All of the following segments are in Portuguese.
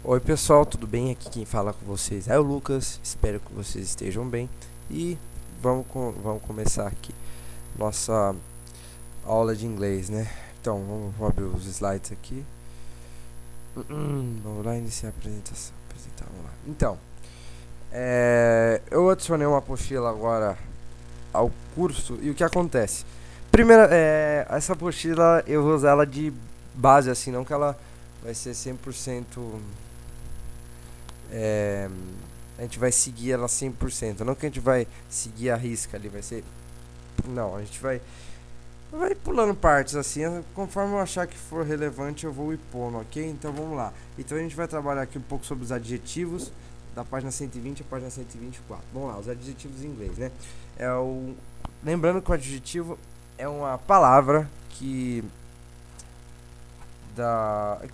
Oi pessoal, tudo bem? Aqui quem fala com vocês é o Lucas, espero que vocês estejam bem e vamos começar aqui nossa aula de inglês, né? Então, vamos abrir os slides aqui. Vamos lá iniciar a apresentação. Vamos lá. Então, eu adicionei uma apostila agora ao curso e o que acontece? Primeiro, essa apostila eu vou usar ela de base, assim, não que ela vai ser 100%. é, a gente vai seguir ela 100%. Não que a gente vai seguir a risca ali, vai ser. Não, a gente vai pulando partes assim, conforme eu achar que for relevante eu vou ir pondo, ok? Então vamos lá. Então a gente vai trabalhar aqui um pouco sobre os adjetivos, da página 120 à página 124. Vamos lá, os adjetivos em inglês, né? Lembrando que o adjetivo é uma palavra que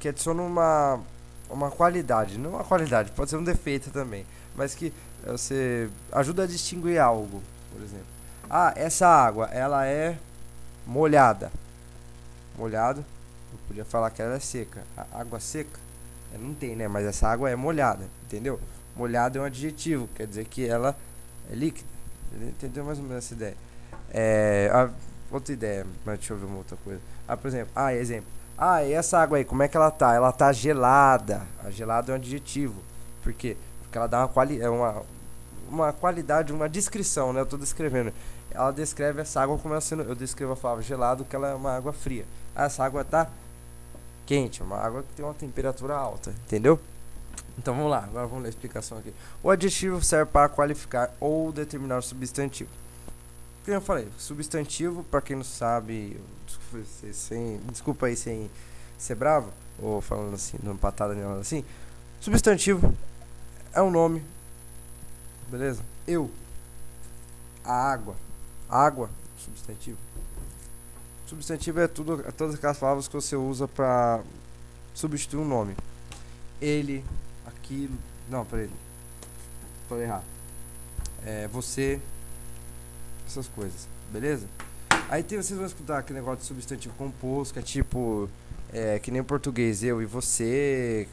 adiciona uma qualidade, não uma qualidade, pode ser um defeito também, mas que você ajuda a distinguir algo, por exemplo. Ah, essa água, ela é molhada. Molhado, eu podia falar que ela é seca. A água seca, não tem, né? Mas essa água é molhada, entendeu? Molhado é um adjetivo, quer dizer que ela é líquida. Entendeu mais ou menos essa ideia? Outra ideia, mas deixa eu ver uma outra coisa. Por exemplo, exemplo. E essa água aí, como é que ela tá? Ela tá gelada. A gelada é um adjetivo. Por quê? Porque ela dá uma qualidade, uma descrição, né? Eu tô descrevendo. Ela descreve essa água como ela sendo. Eu descrevo a palavra gelado, que ela é uma água fria. Essa água tá quente, uma água que tem uma temperatura alta, entendeu? Então vamos lá, agora vamos ler a explicação aqui. O adjetivo serve para qualificar ou determinar o substantivo. Como eu falei, substantivo, para quem não sabe, desculpa aí sem ser bravo, ou falando assim, numa patada nela assim. Substantivo é um nome, beleza? A água, substantivo. Substantivo é todas aquelas palavras que você usa para substituir um nome. Ele, aquilo, não, peraí, falei errado. Você, essas coisas, beleza? Aí vocês vão escutar aquele negócio de substantivo composto, que é tipo, que nem em português, eu e você,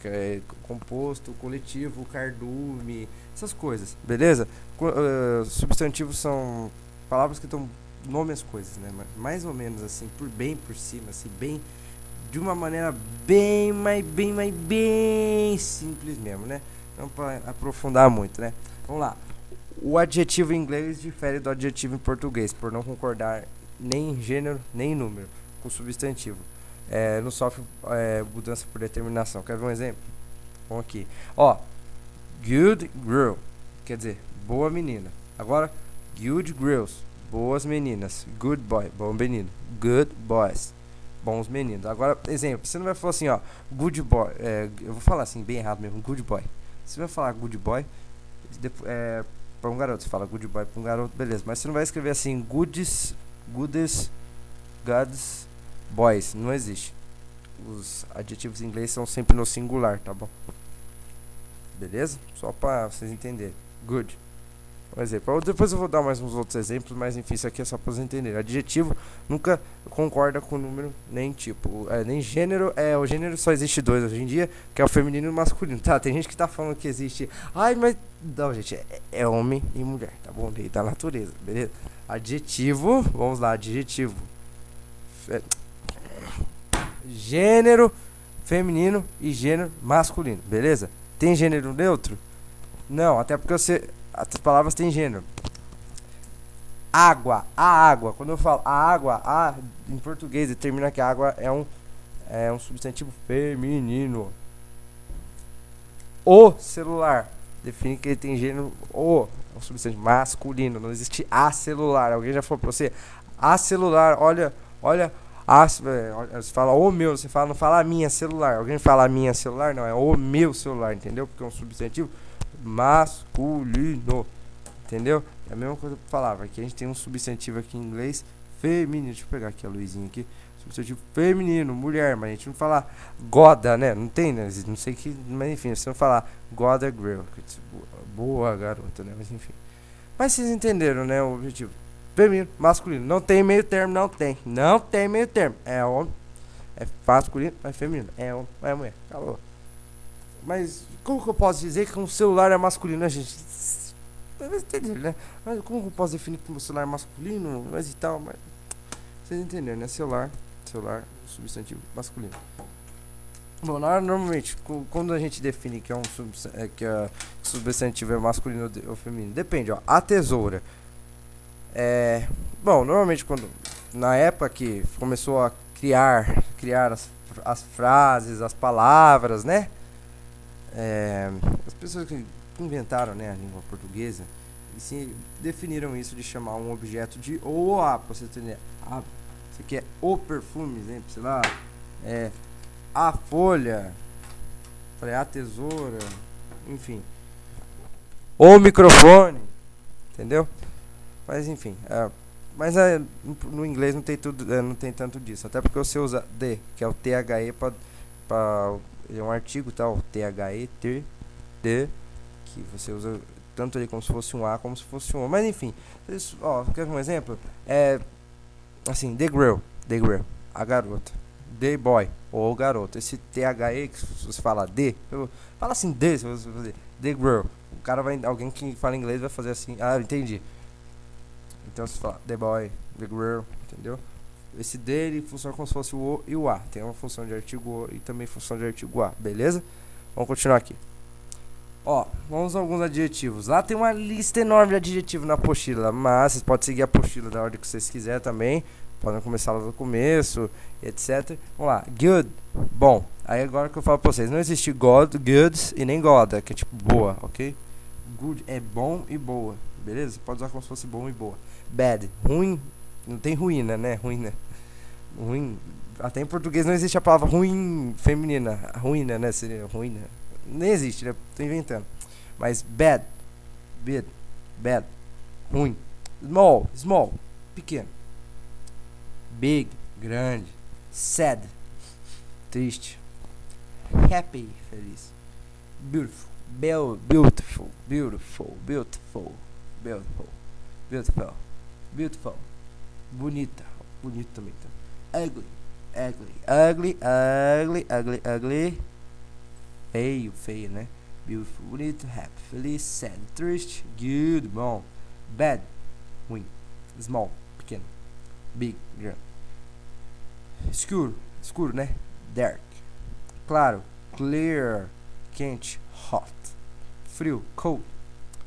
composto, coletivo, cardume, essas coisas, beleza? Substantivos são palavras que dão nome às coisas, né? Mais ou menos assim, bem por cima, assim, bem, de uma maneira bem simples mesmo, né? Não para aprofundar muito, né? Vamos lá. O adjetivo em inglês difere do adjetivo em português, por não concordar nem em gênero, nem em número, com o substantivo. Não sofre mudança por determinação. Quer ver um exemplo? Vamos aqui. Good girl, quer dizer, boa menina. Agora, good girls, boas meninas. Good boy, bom menino. Good boys, bons meninos. Agora, exemplo, você não vai falar assim, good boy. Eu vou falar assim, bem errado mesmo, good boy. Você vai falar good boy, para um garoto, você fala good boy para um garoto, beleza. Mas você não vai escrever assim, goodies, gods, boys. Não existe. Os adjetivos em inglês são sempre no singular, tá bom? Beleza? Só para vocês entenderem. Good. Um exemplo. Depois eu vou dar mais uns outros exemplos, mas enfim, isso aqui é só para vocês entenderem. Adjetivo nunca concorda com número nem tipo. Nem gênero. O gênero só existe dois hoje em dia, que é o feminino e o masculino. Tá, tem gente que tá falando que existe. Mas. Não, gente, é homem e mulher, tá bom? Lei da natureza, beleza? Adjetivo. Vamos lá, adjetivo. Gênero feminino e gênero masculino, beleza? Tem gênero neutro? Não, até porque as palavras têm gênero. Água, a água. Quando eu falo a água, em português determina que a água é um substantivo feminino. O celular define que ele tem gênero é um substantivo masculino. Não existe a celular. Alguém já falou pra você? A celular, olha. Você fala o meu, não fala a minha celular. Alguém fala a minha celular? Não, é o meu celular, entendeu? Porque é um substantivo masculino, entendeu? É a mesma coisa que eu falava. Aqui a gente tem um substantivo aqui em inglês feminino. Deixa eu pegar aqui a luzinha aqui. Substantivo feminino, mulher, mas a gente não fala goda, né? Não tem, né? Não sei que, mas enfim, você não fala goda girl, boa garota, né? Mas enfim. Mas vocês entenderam, né? O objetivo. Feminino, masculino. Não tem meio termo, não tem. Não tem meio termo. É homem, é masculino, é feminino. É homem, é mulher. Acabou. Mas como que eu posso dizer que um celular é masculino, né, gente? Vocês entenderam, né? Mas como que eu posso definir que um celular é masculino? Mas e tal, mas... Vocês entenderam, né? Celular, substantivo masculino. Bom, normalmente, quando a gente define que é que é substantivo é masculino ou feminino, depende, ó. A tesoura. Bom, normalmente na época que começou a criar as frases, as palavras, né? As pessoas que inventaram, né, a língua portuguesa, e se definiram isso de chamar um objeto de ou a, pra você entender, isso aqui é o perfume, exemplo, sei lá, a folha, falei, a tesoura, enfim, o microfone, entendeu? Mas enfim, no inglês não tem tanto disso, até porque você usa the, que é o the, é um artigo, tá? O the, que você usa tanto ele como se fosse um a, como se fosse um o. Mas enfim, quer um exemplo? Assim, the girl, a garota. The boy, ou o garoto. Esse the, que você fala fala assim se você fazer the girl. Alguém que fala inglês vai fazer assim, entendi. Então você fala the boy, the girl, entendeu? Esse dele funciona como se fosse o o e o a. Tem uma função de artigo o e também função de artigo a, beleza? Vamos continuar aqui. Vamos a alguns adjetivos. Lá tem uma lista enorme de adjetivos na apostila, mas vocês podem seguir a apostila da ordem que vocês quiserem também. Podem começar lá do começo, etc. Vamos lá. Good, bom. Aí agora que eu falo pra vocês, não existe good e nem goda, que é tipo boa, ok? Good é bom e boa, beleza? Pode usar como se fosse bom e boa. Bad, ruim, não tem ruína, né? Ruim. Até em português não existe a palavra ruim feminina. Ruína, né? Seria ruína. Nem existe, né? Tô inventando. Mas bad, ruim. Small, pequeno. Big, grande. Sad, triste. Happy, feliz. Beautiful. Bonita, bonito também, tá? Ugly. Feio, né? Beautiful, bonito, happy, feliz, sad, triste, good, bom, bad, ruim, small, pequeno, big, grande, escuro, né? Dark, claro, clear, quente, hot, frio, cold.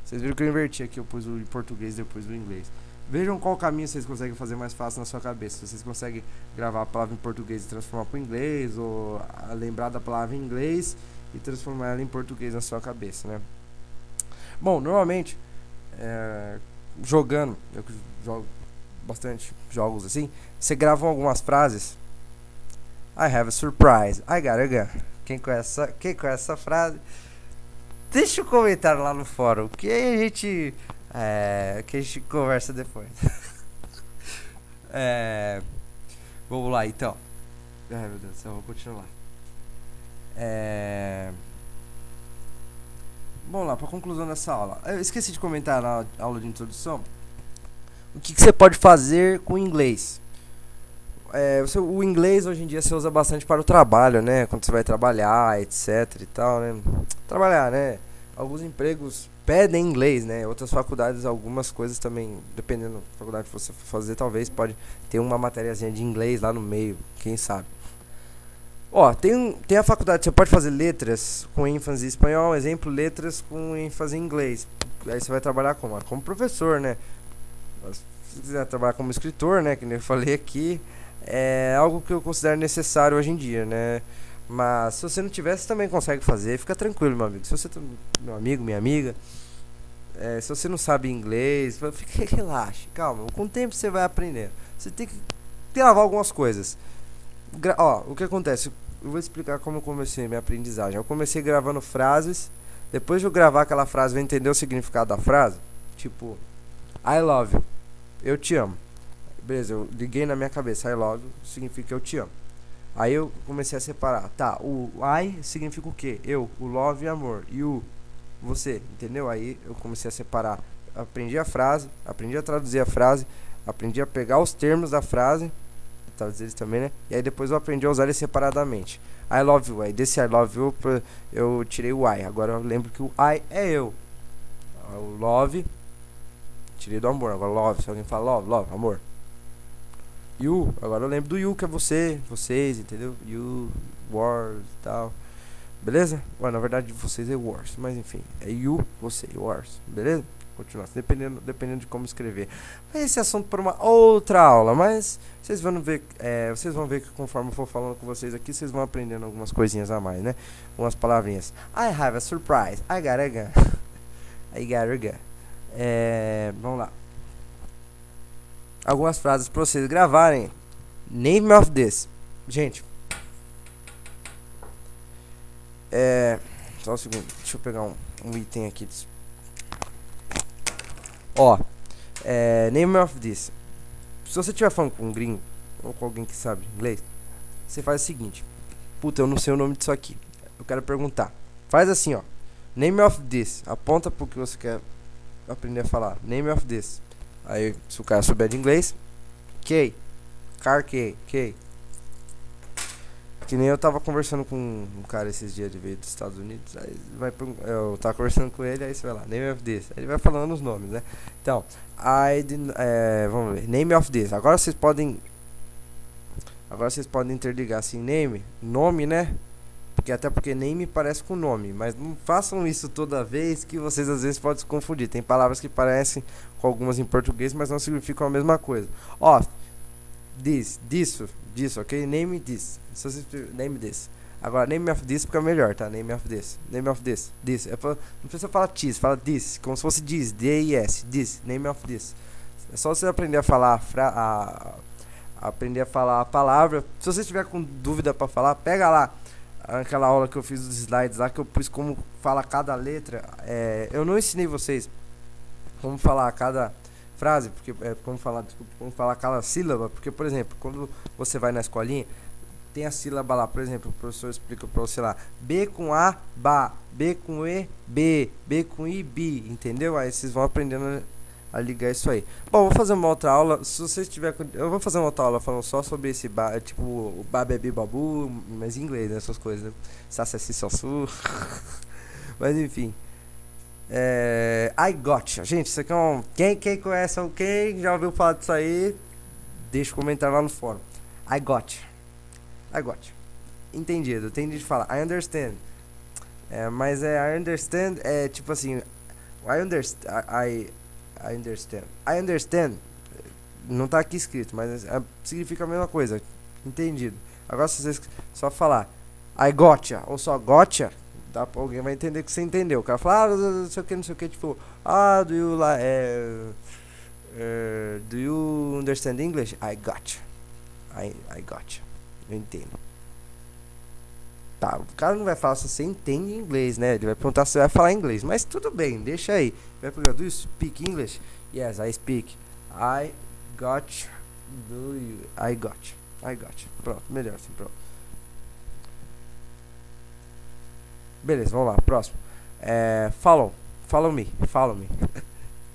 Vocês viram que eu inverti aqui, eu pus o em português depois do inglês. Vejam qual caminho vocês conseguem fazer mais fácil na sua cabeça. Se vocês conseguem gravar a palavra em português e transformar para o inglês, ou lembrar da palavra em inglês e transformar ela em português na sua cabeça, né? Bom, normalmente, jogando, eu jogo bastante jogos assim, você grava algumas frases. I have a surprise, I got a gun. Quem conhece essa frase? Deixa um comentário lá no fórum, que a gente conversa depois. Vamos lá, então. Ai, meu Deus do céu, vou continuar. Vamos lá, para conclusão dessa aula. Eu esqueci de comentar na aula de introdução o que você pode fazer com o inglês. O inglês hoje em dia você usa bastante para o trabalho, né? Quando você vai trabalhar, etc e tal, né? Trabalhar, né? Alguns empregos pedem inglês, né? Outras faculdades, algumas coisas também, dependendo da faculdade que você for fazer, talvez pode ter uma matériazinha de inglês lá no meio, quem sabe. Tem a faculdade, você pode fazer letras com ênfase em espanhol, exemplo, letras com ênfase em inglês. Aí você vai trabalhar como professor, né? Se quiser trabalhar como escritor, né? Que nem eu falei aqui, é algo que eu considero necessário hoje em dia, né? Mas se você não tiver, você também consegue fazer. Fica tranquilo, meu amigo. Se você meu amigo, minha amiga, se você não sabe inglês, relaxe, calma. Com o tempo você vai aprender. Você tem que gravar algumas coisas. O que acontece? Eu vou explicar como eu comecei minha aprendizagem. Eu comecei gravando frases. Depois de eu gravar aquela frase, eu entender o significado da frase. Tipo, I love you. Eu te amo. Beleza, eu liguei na minha cabeça. I love you significa eu te amo. Aí eu comecei a separar. Tá, o I significa o quê? Eu, o love e amor. E o você, entendeu? Aí eu comecei a separar. Aprendi a frase, aprendi a traduzir a frase, aprendi a pegar os termos da frase traduzir eles também, né? E aí depois eu aprendi a usar eles separadamente. I love you, aí desse I love you eu tirei o I. Agora eu lembro que o I é eu. O love, tirei do amor. Agora love, se alguém fala love, love, amor. You, agora eu lembro do you, que é você, vocês, entendeu? You, wars e tal. Beleza? Ué, na verdade vocês é wars, mas enfim, é you, você, wars, beleza? Continuar, dependendo de como escrever. Mas esse assunto para uma outra aula, mas vocês vão ver que conforme eu for falando com vocês aqui, vocês vão aprendendo algumas coisinhas a mais, né? Umas palavrinhas. I have a surprise, I got a gun. I got a gun. Vamos lá. Algumas frases para vocês gravarem. Name of this. Gente, só um segundo, deixa eu pegar um item aqui. Ó, name of this. Se você estiver falando com um gringo ou com alguém que sabe inglês, você faz o seguinte: puta, eu não sei o nome disso aqui, eu quero perguntar. Faz assim, ó. Name of this. Aponta pro que você quer aprender a falar. Name of this. Aí, se o cara souber de inglês, K. Car K. K. Que nem eu tava conversando com um cara esses dias, ele veio dos Estados Unidos. Aí eu tava conversando com ele, aí você vai lá, name of this. Aí ele vai falando os nomes, né? Então, vamos ver, name of this. Agora vocês podem interligar assim, nome, né? Até porque name parece com nome, mas não façam isso toda vez, que vocês às vezes podem se confundir. Tem palavras que parecem com algumas em português, mas não significam a mesma coisa. Ó, disso, ok? Name this. Name this. Agora, name of this fica melhor, tá? Name of this. Name of this. This. Não precisa falar this, fala this. Como se fosse this. D-I-S. This. Name of this. É só você aprender a falar a palavra. Se você estiver com dúvida pra falar, pega lá aquela aula que eu fiz dos slides lá, que eu pus como fala cada letra. Eu não ensinei vocês como falar cada frase, porque como falar cada sílaba, porque, por exemplo, quando você vai na escolinha, tem a sílaba lá, por exemplo, o professor explica pra você lá, B com A, ba, B com E, B, B com I, bi, entendeu? Aí vocês vão aprendendo a ligar isso aí. Bom, vou fazer uma outra aula, se vocês eu vou fazer uma outra aula falando só sobre esse tipo, o babebi babu, mas em inglês, né, essas coisas, né? Sassassi sossu. Mas enfim. I gotcha. Gente, isso aqui é quem conhece, quem já ouviu falar disso aí, deixa um comentário lá no fórum. I gotcha. Entendido, entendi de falar. I understand. Mas I understand é tipo assim. I understand. Não tá aqui escrito, mas significa a mesma coisa. Entendido. Agora se vocês só falar I gotcha ou só gotcha, alguém vai entender que você entendeu. O cara fala, não sei o que, tipo, do you understand English? I gotcha. I gotcha. Eu entendo. Tá, o cara não vai falar se você entende inglês, né? Ele vai perguntar se você vai falar inglês. Mas tudo bem, deixa aí. Vai perguntar, do you speak English? Yes, I speak. I gotcha. I gotcha. Pronto, melhor assim, pronto. Beleza, vamos lá, próximo. Follow me.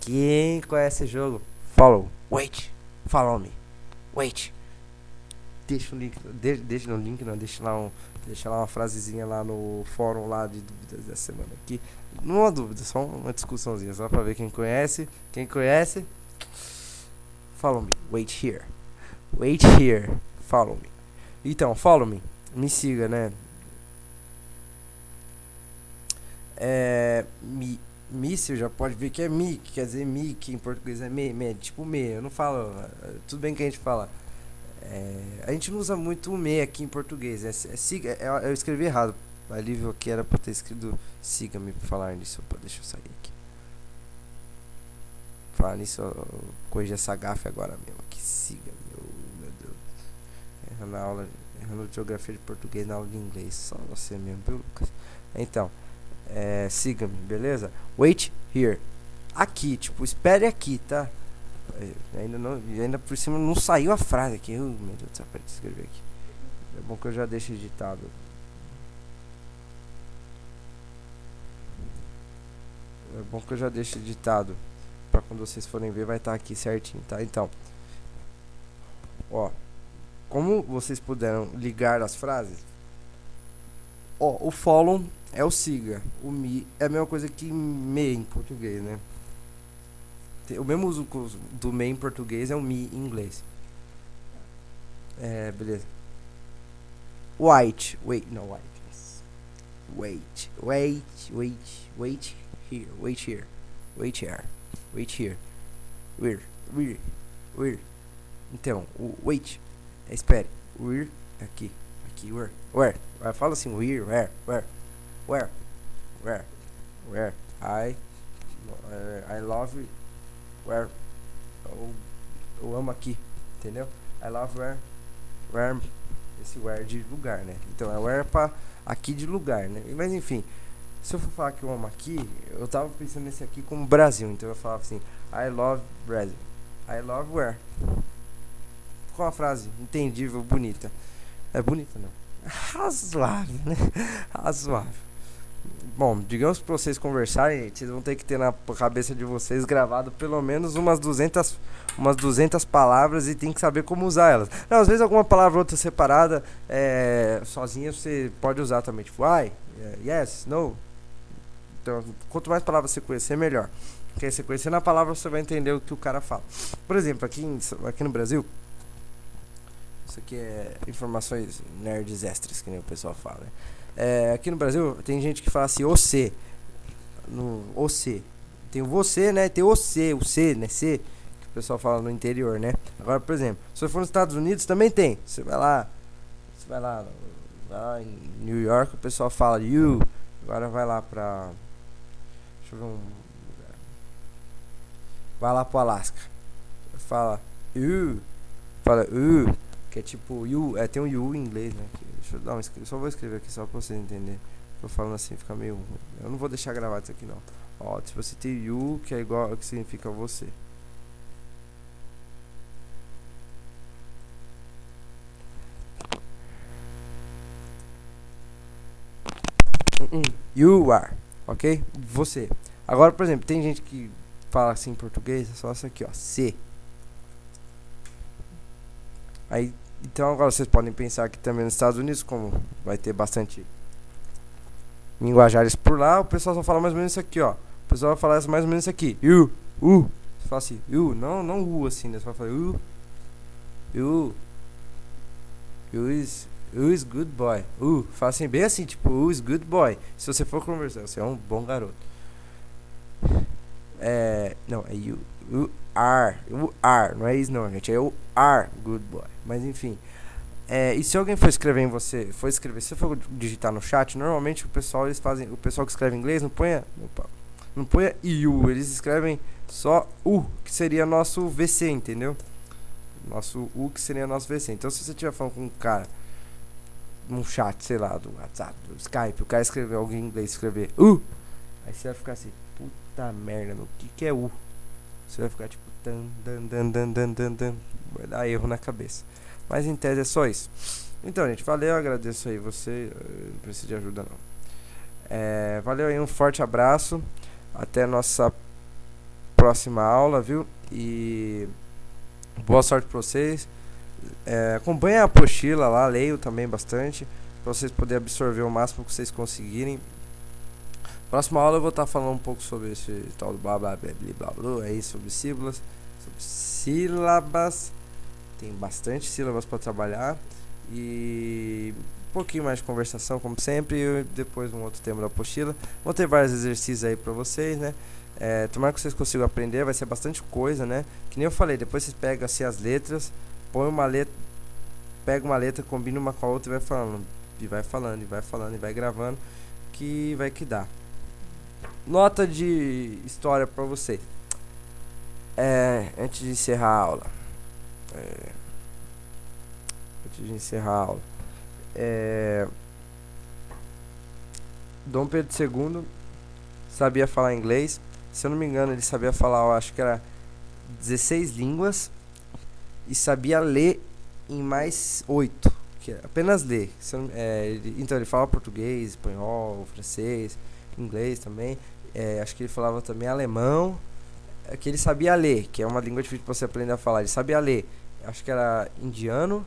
Quem conhece esse jogo? Follow. Wait. Follow me. Wait. Deixa lá uma frasezinha lá no fórum lá de dúvidas da semana aqui. Não é uma dúvida, só uma discussãozinha, só pra ver quem conhece. Follow me. Wait here. Follow me. Então, follow me. Me siga, né? Me, você já pode ver que é me, que quer dizer me, que em português é tipo me. Eu não falo. Tudo bem que a gente fala. A gente não usa muito o me aqui em português. Siga, eu escrevi errado. A Lívia aqui era pra ter escrito siga-me pra falar nisso. Opa, deixa eu sair aqui. Falar nisso, eu corrigi essa gafe agora mesmo. Que siga-me, meu Deus. Errando geografia de português na aula de inglês. Só você mesmo, viu, Lucas? Então, siga-me, beleza? Wait here. Aqui, tipo, espere aqui, tá? Ainda por cima não saiu a frase aqui. Meu Deus do céu, peraí, escrever aqui. É bom que eu já deixo editado. Pra quando vocês forem ver vai estar aqui certinho, tá? Então, ó, como vocês puderam ligar as frases, ó, o follow é o siga, o me é a mesma coisa que me em português, né? O mesmo uso do me em português é o me em inglês. Beleza. White, wait, no white. Wait here, wait here. We're. Então, o wait, espere. We're, aqui, where. Fala assim, where. I love where. Eu amo aqui, entendeu? I love where. Esse where de lugar, né? Então é where pra aqui de lugar, né? Mas enfim, se eu for falar que eu amo aqui, eu tava pensando nesse aqui como Brasil, então eu falava assim, I love Brazil. I love where. Com uma frase entendível, bonita. É bonita não. Razoável, né? Razoável. Bom, digamos que pra vocês conversarem, vocês vão ter que ter na cabeça de vocês gravado pelo menos umas 200 palavras e tem que saber como usar elas. Não, às vezes alguma palavra ou outra separada, sozinha você pode usar também, tipo I, yes, no. Então, quanto mais palavras você conhecer, melhor. Porque aí você conhecendo a palavra, você vai entender o que o cara fala. Por exemplo, aqui no Brasil, isso aqui é informações nerds extras, que nem o pessoal fala, né? Aqui no Brasil tem gente que fala assim, você. No você. Tem o você, né? Tem o C, né? C, que o pessoal fala no interior, né? Agora, por exemplo, se você for nos Estados Unidos, também tem. Você vai lá em New York, o pessoal fala you. Agora vai lá pra. Deixa eu ver um lugar. Vai lá pro Alasca. Fala you. Fala que é tipo you. Tem um you em inglês, né? Deixa eu dar só vou escrever aqui só pra vocês entenderem. Tô falando assim, fica meio ruim. Eu não vou deixar gravado isso aqui não. Ó, tipo, você tem you, que é igual, que significa você. You are, ok? Você. Agora, por exemplo, tem gente que fala assim em português, é só isso aqui, ó, C. Aí, então agora vocês podem pensar que também nos Estados Unidos, como vai ter bastante linguajares por lá, o pessoal só fala mais ou menos isso aqui, ó. O pessoal vai falar mais ou menos isso aqui. You, você fala assim, you, não assim, né? Você vai falar you is good boy. Fala assim, bem assim, tipo, is good boy. Se você for conversar, você é um bom garoto. Não, é you are, não é isso não, gente, é you are good boy. Mas enfim, e se alguém for escrever em você, se você for digitar no chat, normalmente o pessoal que escreve em inglês não põe you, eles escrevem só que seria nosso VC, entendeu? Nosso que seria nosso VC. Então se você estiver falando com um cara num chat, sei lá, do WhatsApp, do Skype, o cara escrever, alguém em inglês escrever aí você vai ficar assim, puta merda, meu, o que é Você vai ficar tipo vai dar erro na cabeça. Mas em tese é só isso. Então, gente, valeu, agradeço aí você. Não preciso de ajuda não. Valeu aí, um forte abraço. Até a nossa próxima aula, viu? E boa sorte pra vocês. Acompanhe a apostila lá, leio também bastante, pra vocês poderem absorver o máximo que vocês conseguirem. Próxima aula eu vou estar falando um pouco sobre esse tal do blá blá blá blá blá, aí sobre sílabas. Tem bastante sílabas para trabalhar e um pouquinho mais de conversação, como sempre, e depois um outro tema da apostila. Vou ter vários exercícios aí para vocês, né? Tomara que vocês consigam aprender, vai ser bastante coisa, né? Que nem eu falei, depois vocês pegam assim as letras, pega uma letra, combina uma com a outra e vai falando, e vai gravando, que vai que dá. Nota de história para você. Antes de encerrar a aula. Dom Pedro II sabia falar inglês. Se eu não me engano, ele sabia falar, eu acho que era 16 línguas. E sabia ler em mais 8. Que é apenas ler. Então ele fala português, espanhol, francês, inglês também. Acho que ele falava também alemão. Que ele sabia ler, que é uma língua difícil pra você aprender a falar. Ele sabia ler, acho que era indiano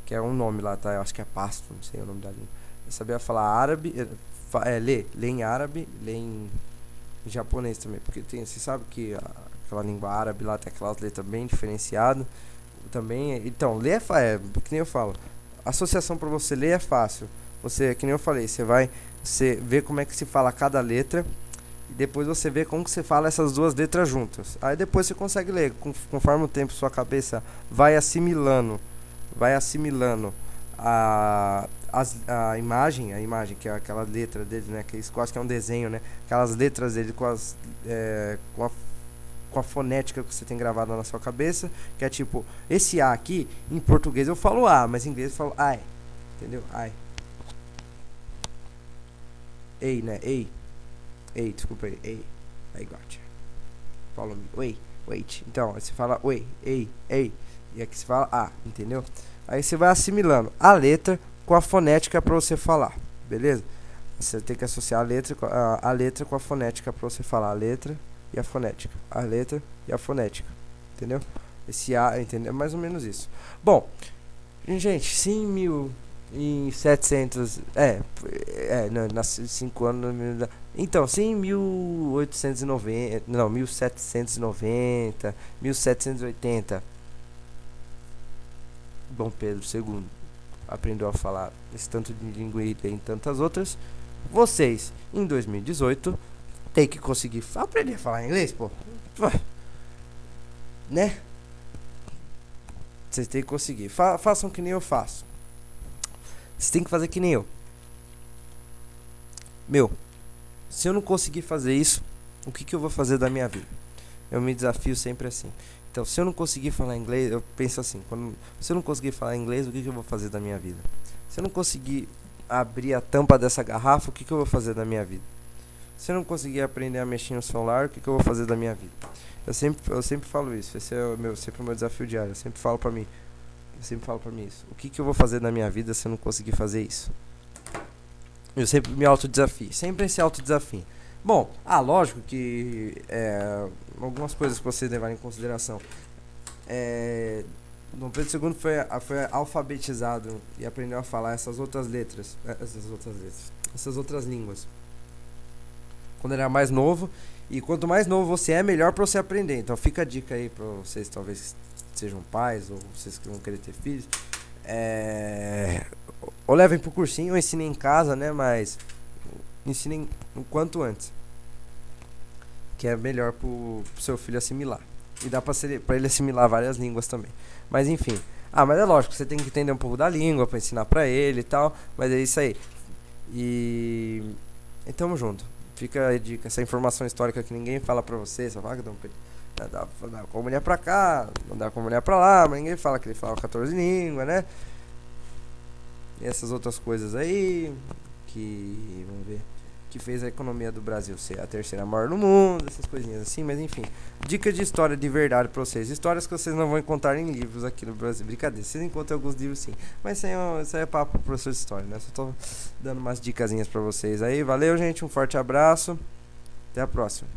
que é um nome lá, tá? Eu acho que é pasto, não sei o nome da língua. Eu sabia falar árabe, ler em árabe, ler em japonês também, porque tem, você sabe que aquela língua árabe lá tem aquelas letras bem diferenciadas também. Então, ler que nem eu falo, associação para você ler é fácil. Você, que nem eu falei, você vê como é que se fala cada letra e depois você vê como que você fala essas duas letras juntas. Aí depois você consegue ler, conforme o tempo sua cabeça vai assimilando a imagem, que é aquela letra dele, né, que isso quase que é um desenho, né, aquelas letras dele com a fonética que você tem gravada na sua cabeça, que é tipo, esse A aqui, em português eu falo A, mas em inglês eu falo I, entendeu? I. Ei, né? Ei, desculpa aí. Ei. I got you. Follow me. Wait. Então, aí você fala oi, ei. E aqui você fala A, entendeu? Aí você vai assimilando a letra com a fonética pra você falar, beleza? Você tem que associar a letra com a fonética pra você falar a letra e a fonética. A letra e a fonética, entendeu? Esse A, entendeu? É mais ou menos isso. Bom, gente, se em 1700 nasci 5 anos. Então, se em 1890, não, 1790, 1780, Dom Pedro II aprendeu a falar esse tanto de língua e tem tantas outras, vocês em 2018 tem que conseguir aprender a falar inglês, pô, né? Vocês têm que conseguir. Façam que nem eu faço. Você tem que fazer que nem eu. Meu, se eu não conseguir fazer isso, o que eu vou fazer da minha vida? Eu me desafio sempre assim. Então, se eu não conseguir falar inglês, eu penso assim, se eu não conseguir falar inglês, o que eu vou fazer da minha vida? Se eu não conseguir abrir a tampa dessa garrafa, o que eu vou fazer da minha vida? Se eu não conseguir aprender a mexer no celular, o que eu vou fazer da minha vida? Eu sempre falo isso, esse é sempre o meu desafio diário, eu sempre falo pra mim isso. O que eu vou fazer na minha vida se eu não conseguir fazer isso? Eu sempre me autodesafio. Sempre esse autodesafio. Bom, lógico que algumas coisas que vocês levarem em consideração. Dom Pedro II foi alfabetizado e aprendeu a falar essas outras línguas quando ele era mais novo. E quanto mais novo você é, melhor para você aprender. Então fica a dica aí para vocês, talvez sejam pais ou vocês que vão querer ter filhos, ou levem pro cursinho ou ensinem em casa, né? Mas ensinem o quanto antes, que é melhor pro seu filho assimilar. E dá pra ele assimilar várias línguas também. Mas enfim, mas é lógico, você tem que entender um pouco da língua pra ensinar pra ele e tal. Mas é isso aí. E tamo junto. Fica a dica, essa informação histórica que ninguém fala pra você. Só fala que dá com a mulher pra cá, não dá com a mulher pra lá, mas ninguém fala que ele fala 14 línguas, né? E essas outras coisas aí vamos ver, que fez a economia do Brasil ser a terceira maior no mundo, essas coisinhas assim, mas enfim. Dica de história de verdade pra vocês. Histórias que vocês não vão encontrar em livros aqui no Brasil. Brincadeira, vocês encontram alguns livros sim. Mas isso aí é papo pro professor de história, né? Só tô dando umas dicasinhas pra vocês aí. Valeu, gente, um forte abraço. Até a próxima.